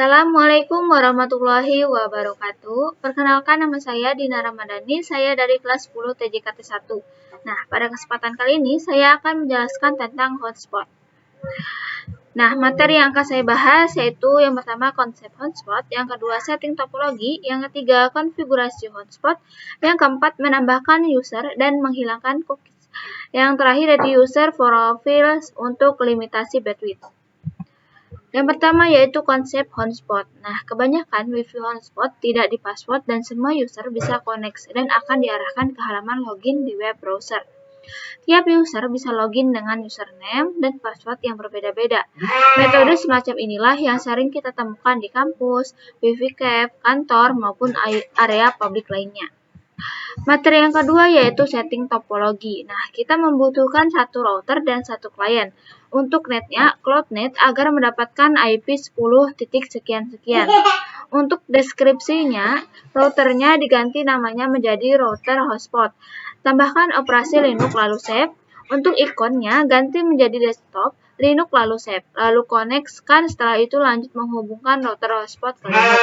Assalamualaikum warahmatullahi wabarakatuh. Perkenalkan, nama saya Dina Ramadhani, saya dari kelas 10 TJKT 1. Nah, pada kesempatan kali ini saya akan menjelaskan tentang hotspot. Nah, materi yang akan saya bahas yaitu yang pertama konsep hotspot, yang kedua setting topologi, yang ketiga konfigurasi hotspot, yang keempat menambahkan user dan menghilangkan cookies. Yang terakhir yaitu user profile untuk limitasi bandwidth. Yang pertama yaitu konsep hotspot. Nah, kebanyakan WiFi hotspot tidak di-password dan semua user bisa connect dan akan diarahkan ke halaman login di web browser. Tiap user bisa login dengan username dan password yang berbeda-beda. Metode semacam inilah yang sering kita temukan di kampus, WiFi cafe, kantor, maupun area publik lainnya. Materi yang kedua yaitu setting topologi. Nah, kita membutuhkan satu router dan satu klien. Untuk netnya, CloudNet agar mendapatkan IP 10.sekian-sekian. Untuk deskripsinya, routernya diganti namanya menjadi router hotspot. Tambahkan operasi Linux lalu save. Untuk ikonnya, ganti menjadi desktop, Linux lalu save. Lalu koneksikan, setelah itu lanjut menghubungkan router hotspot ke Linux.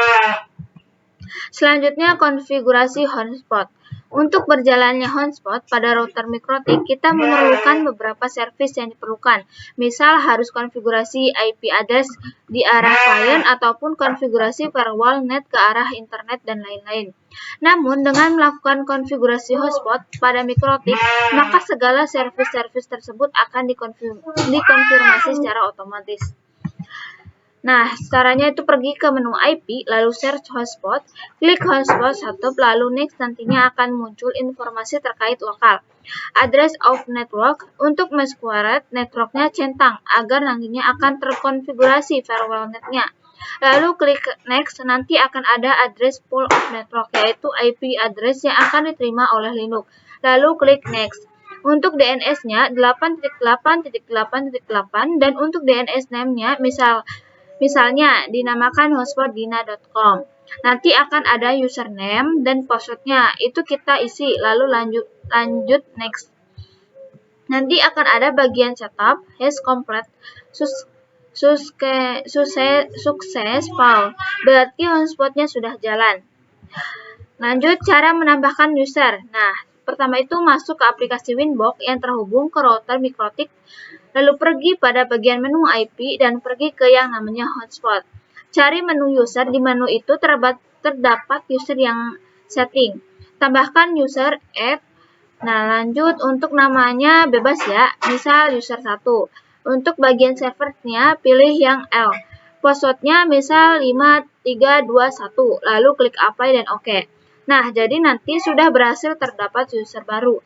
Selanjutnya, konfigurasi hotspot. Untuk berjalannya hotspot pada router MikroTik, kita memerlukan beberapa servis yang diperlukan. Misal harus konfigurasi IP address di arah klien ataupun konfigurasi firewall net ke arah internet dan lain-lain. Namun, dengan melakukan konfigurasi hotspot pada MikroTik, maka segala servis-servis tersebut akan dikonfirmasi secara otomatis. Nah, caranya itu pergi ke menu IP, lalu search hotspot, klik hotspot satu, lalu next, nantinya akan muncul informasi terkait lokal. Address of network, untuk mesquared networknya centang, agar nantinya akan terkonfigurasi firewall netnya. Lalu klik next, nanti akan ada address pool of network, yaitu IP address yang akan diterima oleh Linux. Lalu klik next. Untuk DNS-nya 8.8.8.8 dan untuk DNS name-nya misalnya dinamakan hotspotdina.com. Nanti akan ada username dan passwordnya, itu kita isi, lalu lanjut next. Nanti akan ada bagian setup, hash complete, successful, berarti hotspotnya sudah jalan. Lanjut cara menambahkan user. Nah, pertama itu masuk ke aplikasi Winbox yang terhubung ke router MikroTik, lalu pergi pada bagian menu IP dan pergi ke yang namanya hotspot. Cari menu user, di menu itu terdapat user yang setting. Tambahkan user add. Nah, lanjut untuk namanya bebas ya, misal user 1. Untuk bagian servernya pilih yang L. Passwordnya misal 5321, lalu klik apply dan OK. Nah, jadi nanti sudah berhasil terdapat user baru.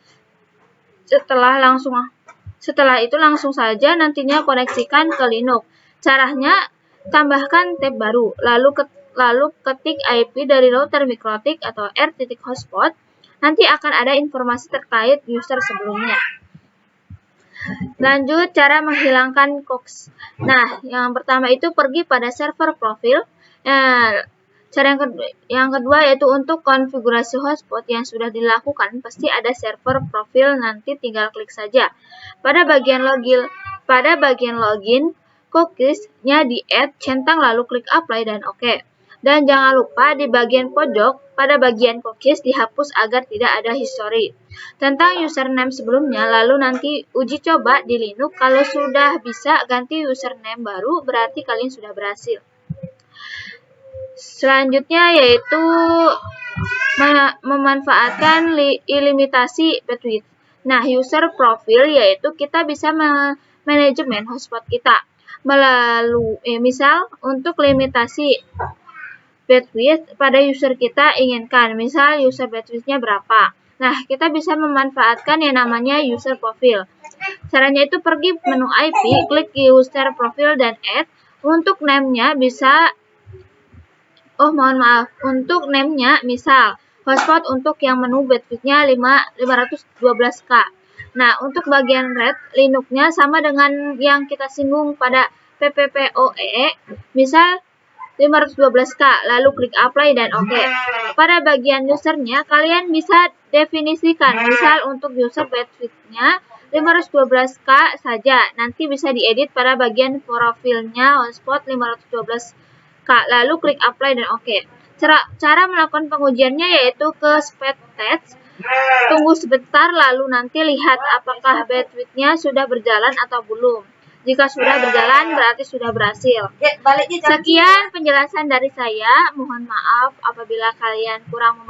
Setelah itu langsung saja nantinya koneksikan ke Linux. Caranya tambahkan tab baru, lalu ketik IP dari router MikroTik atau r.hotspot. Nanti akan ada informasi terkait user sebelumnya. Lanjut cara menghilangkan cookies. Nah, yang pertama itu pergi pada server profil. Cara yang kedua yaitu untuk konfigurasi hotspot yang sudah dilakukan, pasti ada server profil, nanti tinggal klik saja. Pada bagian login, cookies-nya di-add, centang lalu klik apply dan OK. Dan jangan lupa di bagian pojok, pada bagian cookies dihapus agar tidak ada history. Tentang username sebelumnya, lalu nanti uji coba di Linux, kalau sudah bisa ganti username baru, berarti kalian sudah berhasil. Selanjutnya yaitu memanfaatkan limitasi bandwidth. Nah, user profile yaitu kita bisa manajemen hotspot kita melalui misal untuk limitasi bandwidth pada user kita inginkan, misal user bandwidth-nya berapa. Nah, kita bisa memanfaatkan yang namanya user profile. Caranya itu pergi menu IP, klik user profile dan add. Untuk name-nya bisa untuk name-nya misal hotspot untuk yang menu bandwidth-nya 512K. Nah, untuk bagian red, Linux-nya sama dengan yang kita singgung pada PPPoE, misal 512K, lalu klik apply dan OK. Pada bagian usernya, kalian bisa definisikan, misal untuk user bandwidth-nya 512K saja, nanti bisa diedit pada bagian profilnya hotspot 512 Kak, lalu klik apply dan oke. Cara melakukan pengujiannya yaitu ke speed test, tunggu sebentar lalu nanti lihat apakah bandwidth-nya sudah berjalan atau belum. Jika sudah berjalan berarti sudah berhasil. Sekian penjelasan dari saya. Mohon maaf apabila kalian kurang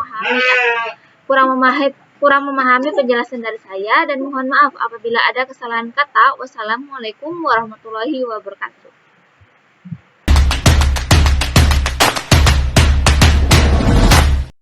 memahami penjelasan dari saya, dan mohon maaf apabila ada kesalahan kata. Wassalamualaikum warahmatullahi wabarakatuh.